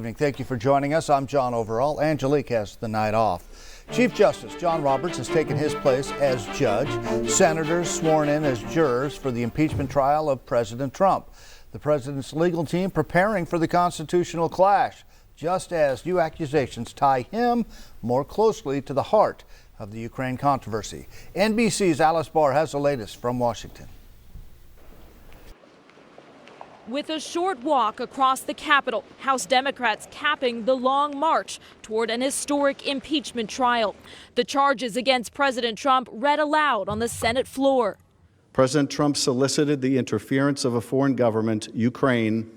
evening. Thank you for joining us. I'm John Overall. Angelique has the night off. Chief Justice John Roberts has taken his place as judge. Senators sworn in as jurors for the impeachment trial of President Trump. The president's legal team preparing for the constitutional clash, just as new accusations tie him more closely to the heart of the Ukraine controversy. NBC's Alice Barr has the latest from Washington. With a short walk across the Capitol, House Democrats capping the long march toward an historic impeachment trial. The charges against President Trump read aloud on the Senate floor. President Trump solicited the interference of a foreign government, Ukraine,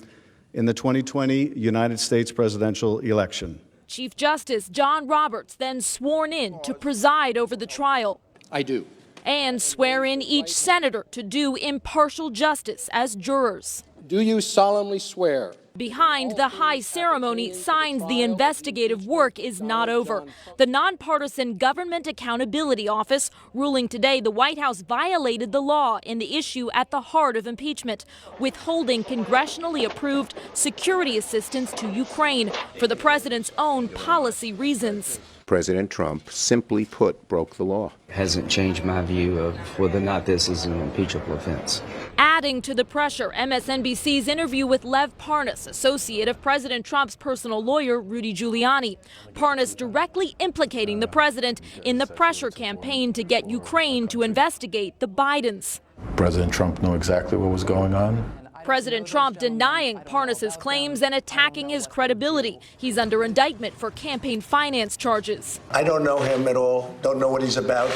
in the 2020 United States presidential election. Chief Justice John Roberts then sworn in to preside over the trial. I do. And swear in each senator to do impartial justice as jurors. Do you solemnly swear? Behind the high ceremony, signs the investigative work is not over. The nonpartisan Government Accountability Office ruling today the White House violated the law in the issue at the heart of impeachment, withholding congressionally approved security assistance to Ukraine for the president's own policy reasons. President Trump, simply put, broke the law. Hasn't changed my view of whether or not this is an impeachable offense. Adding to the pressure, MSNBC's interview with Lev Parnas, associate of President Trump's personal lawyer, Rudy Giuliani. Parnas directly implicating the president in the pressure campaign to get Ukraine to investigate the Bidens. President Trump knew exactly what was going on. President Trump denying Parnas's claims and attacking his credibility. He's under indictment for campaign finance charges. I don't know him at all, don't know what he's about,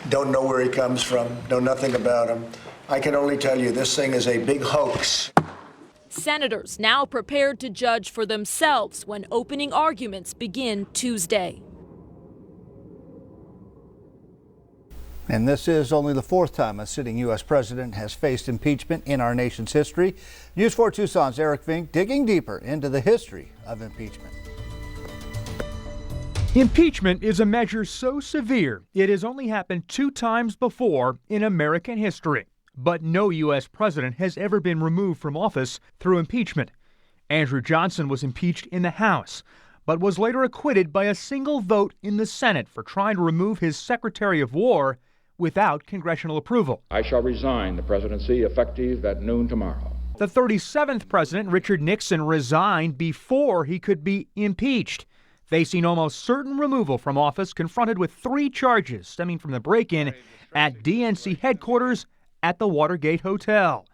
don't know where he comes from, know nothing about him. I can only tell you this thing is a big hoax. Senators now prepared to judge for themselves when opening arguments begin Tuesday. And this is only the fourth time a sitting U.S. president has faced impeachment in our nation's history. News 4 Tucson's Eric Fink digging deeper into the history of impeachment. Impeachment is a measure so severe it has only happened 2 times before in American history. But no U.S. president has ever been removed from office through impeachment. Andrew Johnson was impeached in the House, but was later acquitted by a single vote in the Senate for trying to remove his Secretary of War without congressional approval. I shall resign the presidency effective at noon tomorrow. The 37th president, Richard Nixon, resigned before he could be impeached, facing almost certain removal from office, confronted with 3 charges stemming from the break-in at DNC headquarters at the Watergate Hotel.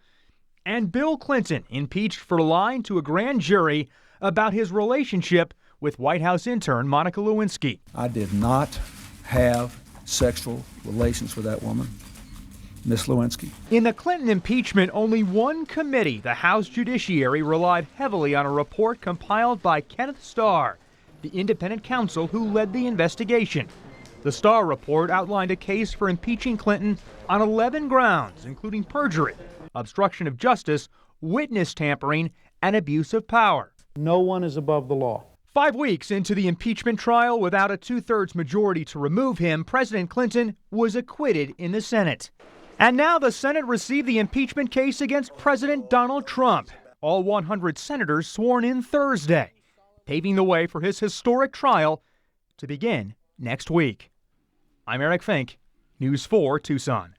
And Bill Clinton impeached for lying to a grand jury about his relationship with White House intern Monica Lewinsky. I did not have sexual relations with that woman, Miss Lewinsky. In the Clinton impeachment, only one committee, the House Judiciary, relied heavily on a report compiled by Kenneth Starr, the independent counsel who led the investigation. The Starr report outlined a case for impeaching Clinton on 11 grounds, including perjury, obstruction of justice, witness tampering, and abuse of power. No one is above the law. 5 weeks into the impeachment trial, without a 2/3 majority to remove him, President Clinton was acquitted in the Senate. And now the Senate received the impeachment case against President Donald Trump. All 100 senators sworn in Thursday, paving the way for his historic trial to begin next week. I'm Eric Fink, News 4 Tucson.